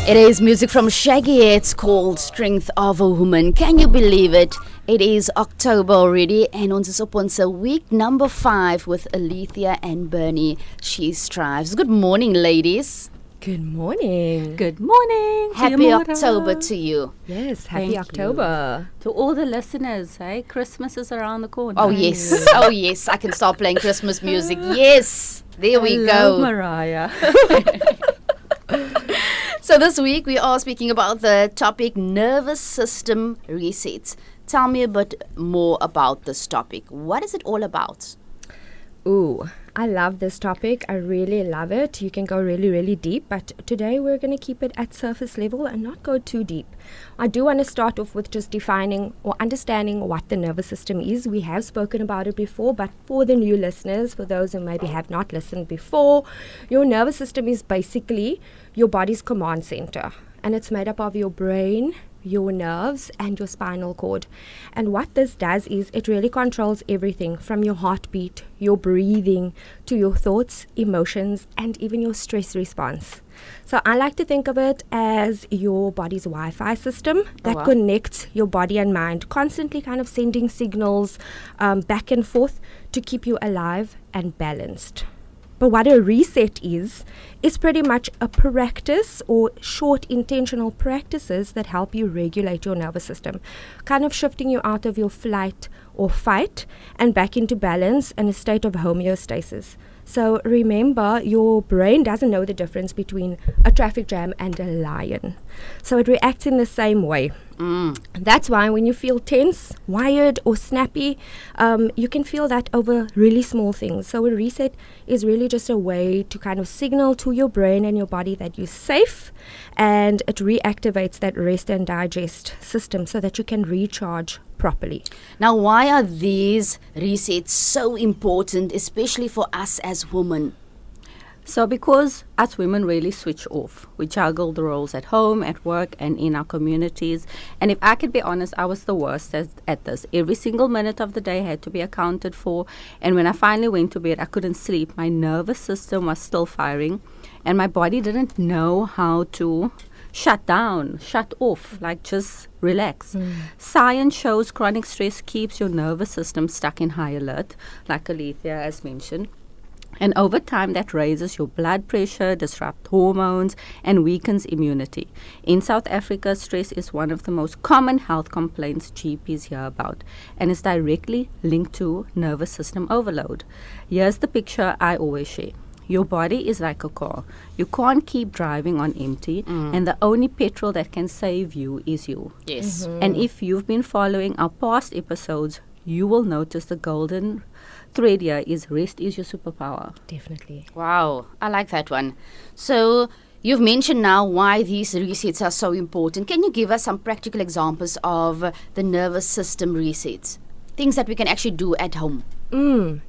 It is music from Shaggy. It's called Strength of a Woman. Can you believe it? It is October already and ons is op ons week number 5 with Alethea and Bernie. She strives. Good morning, ladies. Good morning. Good morning. Happy October to you. Yes, happy Thank October. To all the listeners, hey, Christmas is around the corner. Oh yes, oh yes, I can start playing Christmas music. Yes, there we Hello, go. Mariah. So this week we are speaking about the topic nervous system resets. Tell me a bit more about this topic. What is it all about? Ooh, I love this topic. I really love it. You can go really, really deep, but today we're going to keep it at surface level and not go too deep. I do want to start off with just defining or understanding what the nervous system is. We have spoken about it before, but for the new listeners, for those who maybe have not listened before, your nervous system is basically your body's command center, and it's made up of your brain, your nerves, and your spinal cord. And what this does is it really controls everything from your heartbeat, your breathing, to your thoughts, emotions, and even your stress response. So I like to think of it as your body's Wi-Fi system that connects your body and mind, constantly kind of sending signals back and forth to keep you alive and balanced. But what a reset is pretty much a practice or short intentional practices that help you regulate your nervous system, kind of shifting you out of your flight or fight and back into balance and a state of homeostasis. So remember, your brain doesn't know the difference between a traffic jam and a lion. So it reacts in the same way. That's why when you feel tense, wired, or snappy, you can feel that over really small things. So a reset is really just a way to kind of signal to your brain and your body that you're safe, and it reactivates that rest and digest system so that you can recharge properly. Now, why are these resets so important, especially for us as women? So because us women really switch off. We juggle the roles at home, at work, and in our communities. And if I could be honest, I was the worst at this. Every single minute of the day had to be accounted for. And when I finally went to bed, I couldn't sleep. My nervous system was still firing. And my body didn't know how to shut down, shut off, like just relax. Science shows chronic stress keeps your nervous system stuck in high alert, like Alethea has mentioned. And over time, that raises your blood pressure, disrupts hormones, and weakens immunity. In South Africa, stress is one of the most common health complaints GPs hear about, and is directly linked to nervous system overload. Here's the picture I always share. Your body is like a car. You can't keep driving on empty, and the only petrol that can save you is you. Yes. And if you've been following our past episodes, you will notice the golden thread here is rest is your superpower. Definitely. Wow, I like that one. So you've mentioned now why these resets are so important. Can you give us some practical examples of the nervous system resets? Things that we can actually do at home.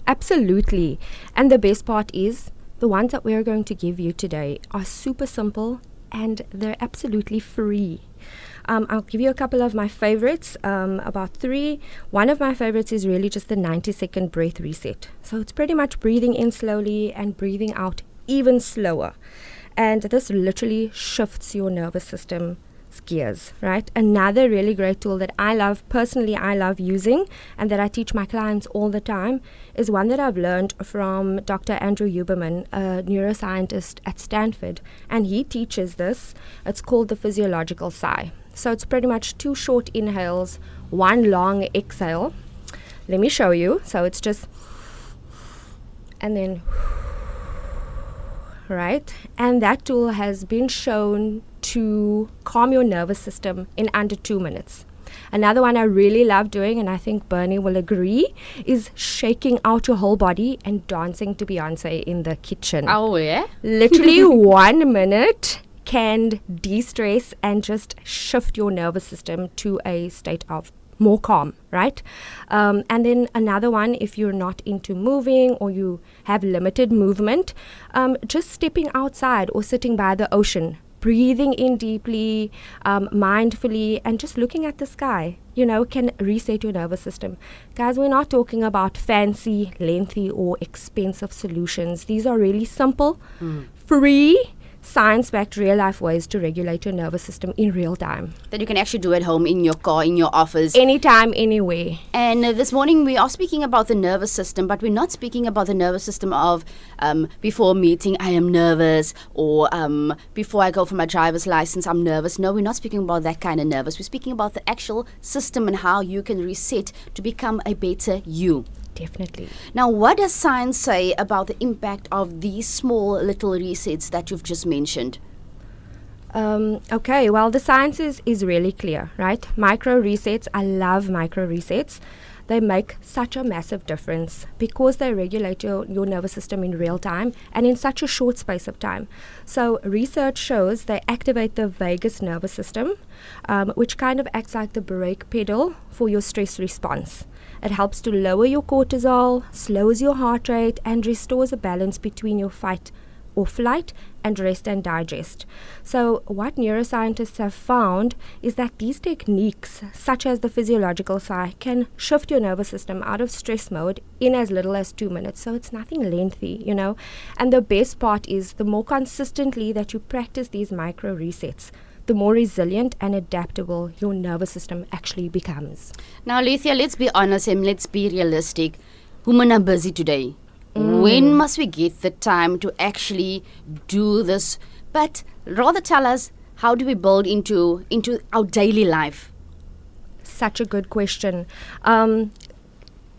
Absolutely. And the best part is the ones that we are going to give you today are super simple and they're absolutely free. I'll give you a couple of my favorites, about 3. One of my favorites is really just the 90-second breath reset. So it's pretty much breathing in slowly and breathing out even slower. And this literally shifts your nervous system gears, right? Another really great tool that I love using and that I teach my clients all the time is one that I've learned from Dr. Andrew Huberman, a neuroscientist at Stanford, and he teaches this. It's called the physiological sigh. So it's pretty much 2 short inhales, 1 long exhale. Let me show you. So it's just, and then, right? And that tool has been shown to calm your nervous system in under 2 minutes. Another one I really love doing, and I think Bernie will agree, is shaking out your whole body and dancing to Beyonce in the kitchen. Oh, yeah? Literally 1 minute can de-stress and just shift your nervous system to a state of more calm, right? And then another one, if you're not into moving or you have limited movement, just stepping outside or sitting by the ocean, breathing in deeply, mindfully, and just looking at the sky, can reset your nervous system. Guys, we're not talking about fancy, lengthy, or expensive solutions. These are really simple, free, science-backed real-life ways to regulate your nervous system in real time. That you can actually do at home, in your car, in your office. Anytime, anywhere. And this morning we are speaking about the nervous system, but we're not speaking about the nervous system of before a meeting I am nervous, or before I go for my driver's license I'm nervous. No, we're not speaking about that kind of nervous. We're speaking about the actual system and how you can reset to become a better you. Definitely. Now, what does science say about the impact of these small little resets that you've just mentioned? Okay, well, the science is really clear, right? Micro resets, I love micro resets. They make such a massive difference because they regulate your nervous system in real time and in such a short space of time. So research shows they activate the vagus nervous system, which kind of acts like the brake pedal for your stress response. It helps to lower your cortisol, slows your heart rate, and restores a balance between your fight or flight and rest and digest. So what neuroscientists have found is that these techniques, such as the physiological sigh, can shift your nervous system out of stress mode in as little as 2 minutes. So it's nothing lengthy, you know. And the best part is the more consistently that you practice these micro resets, the more resilient and adaptable your nervous system actually becomes. Now, Alethea, let's be honest and let's be realistic. Women are busy today. When must we get the time to actually do this? But rather tell us, how do we build into our daily life? Such a good question.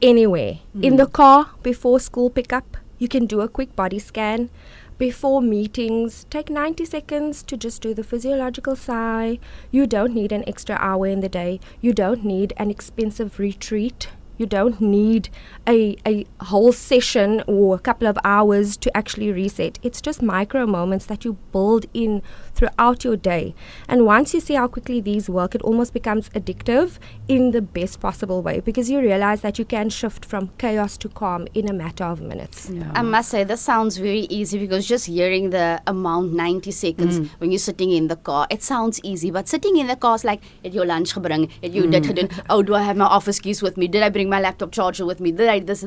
Anyway, in the car, before school pickup, you can do a quick body scan. Before meetings, take 90 seconds to just do the physiological sigh. You don't need an extra hour in the day. You don't need an expensive retreat. You don't need a whole session or a couple of hours to actually reset. It's just micro moments that you build in throughout your day. And once you see how quickly these work, it almost becomes addictive in the best possible way, because you realize that you can shift from chaos to calm in a matter of minutes. Yeah. I must say, this sounds very easy, because just hearing the amount 90 seconds when you're sitting in the car, it sounds easy. But sitting in the car is like, het jou lunch gebring, het you dit gedoen, oh, do I have my office keys with me, did I bring my laptop charger with me, did I this.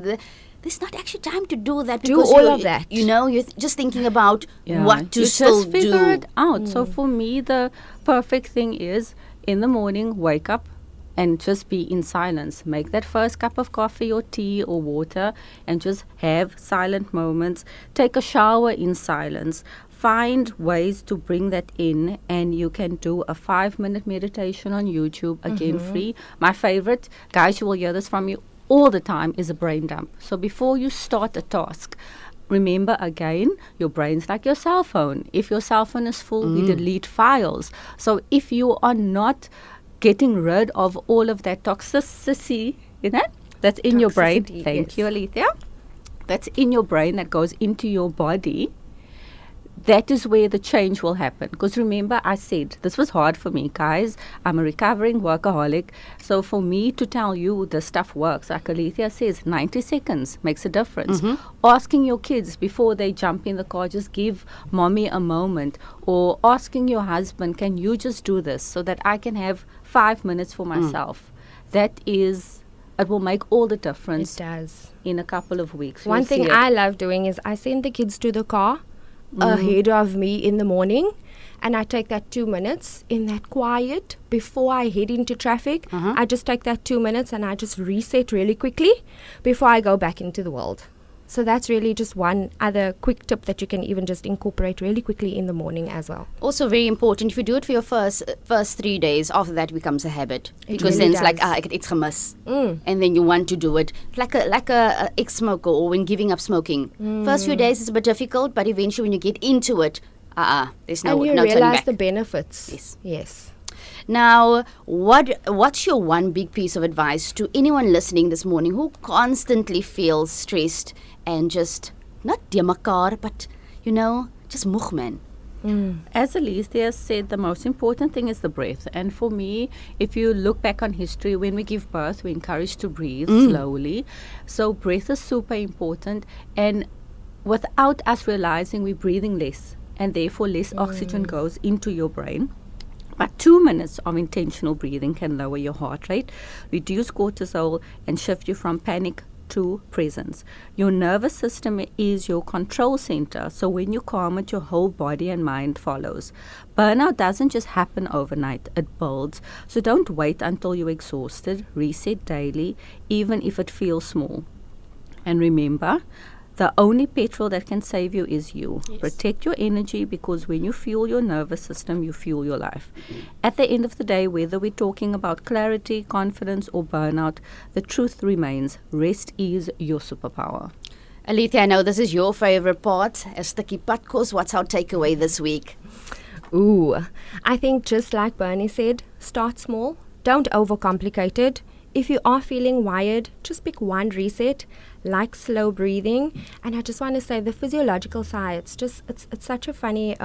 There's not actually time to do that, because do all of that. You know, you're just thinking about what to you still just figure do. it out. So for me, the perfect thing is in the morning, wake up and just be in silence. Make that first cup of coffee or tea or water and just have silent moments. Take a shower in silence. Find ways to bring that in, and you can do a 5-minute meditation on YouTube, again free. My favorite, guys, you will hear this from me all the time, is a brain dump. So before you start a task, remember again, your brain's like your cell phone. If your cell phone is full, we delete files. So if you are not getting rid of all of that toxicity, you know, that's in your brain. Thank you, Alethea. That's in your brain that goes into your body. That is where the change will happen. Because remember, I said, this was hard for me, guys. I'm a recovering workaholic. So for me to tell you the stuff works, like Alethea says, 90 seconds makes a difference. Asking your kids before they jump in the car, just give mommy a moment. Or asking your husband, can you just do this so that I can have 5 minutes for myself? That is, it will make all the difference. It does. In a couple of weeks. One thing I love doing is I send the kids to the car ahead of me in the morning, and I take that 2 minutes in that quiet before I head into traffic. I just take that 2 minutes and I just reset really quickly before I go back into the world. So that's really just one other quick tip that you can even just incorporate really quickly in the morning as well. Also very important, if you do it for your first 3 days, after that becomes a habit. Because really then it's does. like, it's gemis. And then you want to do it. Like a ex-smoker, or when giving up smoking. First few days is a bit difficult, but eventually when you get into it, there's no and you turning realize back. the benefits. Yes. Now, what's your one big piece of advice to anyone listening this morning who constantly feels stressed and just not de mekaar, but you know, just moeg man? As Alethea said, the most important thing is the breath. And for me, if you look back on history, when we give birth, we're encouraged to breathe slowly. So breath is super important. And without us realizing, we're breathing less. And therefore, less oxygen goes into your brain. But 2 minutes of intentional breathing can lower your heart rate, reduce cortisol, and shift you from panic to presence. Your nervous system is your control center. So when you calm it, your whole body and mind follows. Burnout doesn't just happen overnight, it builds. So don't wait until you're exhausted. Reset daily, even if it feels small. And remember, the only petrol that can save you is you. Yes. Protect your energy, because when you fuel your nervous system, you fuel your life. At the end of the day, whether we're talking about clarity, confidence, or burnout, the truth remains: rest is your superpower. Alethea, I know this is your favorite part. As the Kipatko's, what's our takeaway this week? Ooh, I think just like Bernie said, start small. Don't overcomplicate it. If you are feeling wired, just pick one reset, like slow breathing. And I just want to say the physiological side, it's such a funny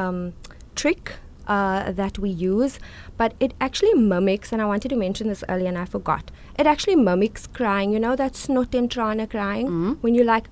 trick that we use, but it actually mimics, and I wanted to mention this earlier and I forgot, it actually mimics crying. You know that snot and trana crying? When you're like...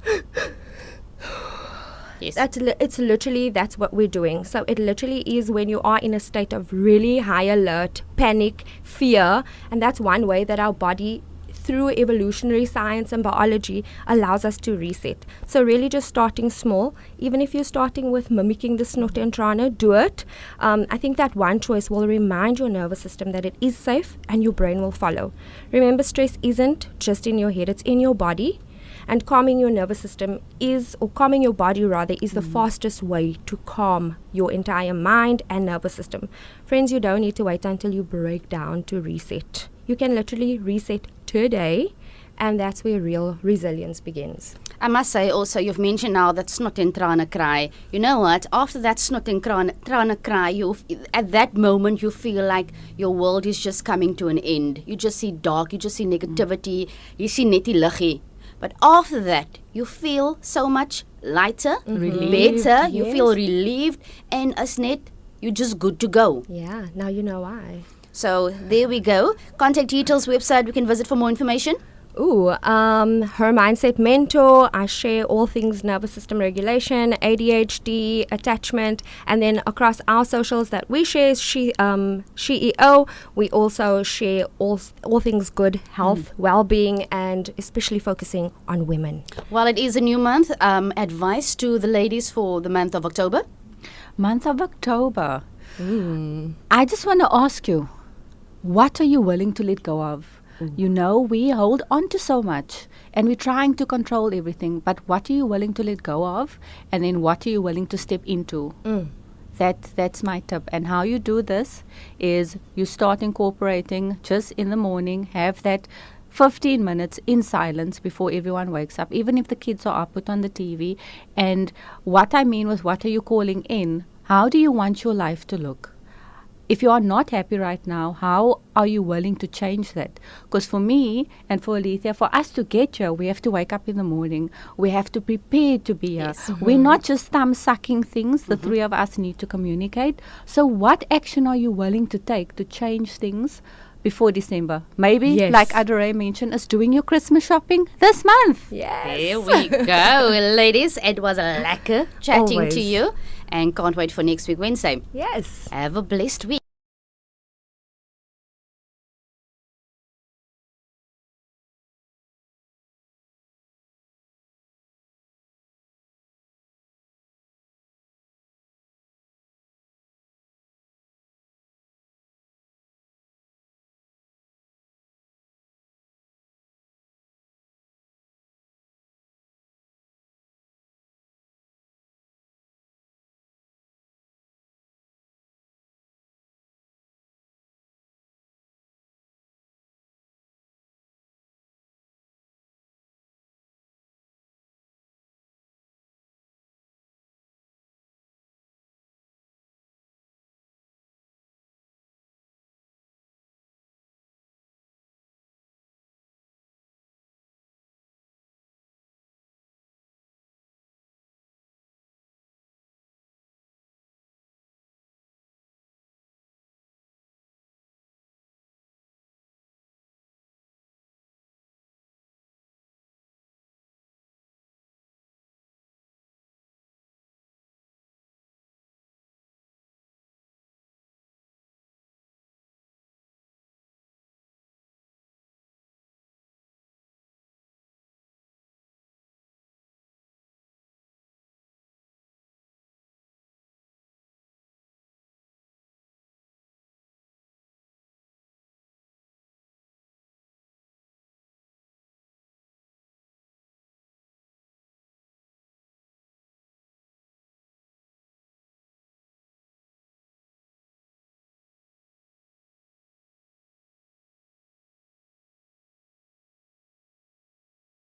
Yes. It's literally, that's what we're doing. So it literally is when you are in a state of really high alert, panic, fear, and that's one way that our body, through evolutionary science and biology, allows us to reset. So really just starting small, even if you're starting with mimicking the snot and trana, do it. I think that one choice will remind your nervous system that it is safe, and your brain will follow. Remember, stress isn't just in your head, it's in your body. And calming your nervous system calming your body rather, is the fastest way to calm your entire mind and nervous system. Friends, you don't need to wait until you break down to reset. You can literally reset today, and that's where real resilience begins. I must say also, you've mentioned now that snot and trana cry. You know what? After that snot and trana cry, at that moment you feel like your world is just coming to an end. You just see dark, you just see negativity, you see neti liggie. But after that, you feel so much lighter, better, you feel relieved, and as net, you're just good to go. Yeah, now you know why. So there we go. Contact details, website we can visit for more information. Her Mindset Mentor. I share all things nervous system regulation, ADHD, attachment, and then across our socials that we share, SheEO, we also share all things good health, well-being, and especially focusing on women. Well, it is a new month. Advice to the ladies for the month of October? Month of October. I just want to ask you, what are you willing to let go of? You know, we hold on to so much and we're trying to control everything, but what are you willing to let go of? And then what are you willing to step into? That's my tip. And how you do this is you start incorporating just in the morning, have that 15 minutes in silence before everyone wakes up, even if the kids are up, put on the TV. And what I mean was, what are you calling in? How do you want your life to look? If you are not happy right now, how are you willing to change that? Because for me and for Alethea, for us to get here, we have to wake up in the morning. We have to prepare to be here. Yes. We're not just thumb-sucking things. The three of us need to communicate. So what action are you willing to take to change things before December? Maybe, like Adore mentioned, is doing your Christmas shopping this month. Yes. There we go, ladies. It was a lekker chatting Always. to you, and can't wait for next week, Wednesday. Yes. Have a blessed week.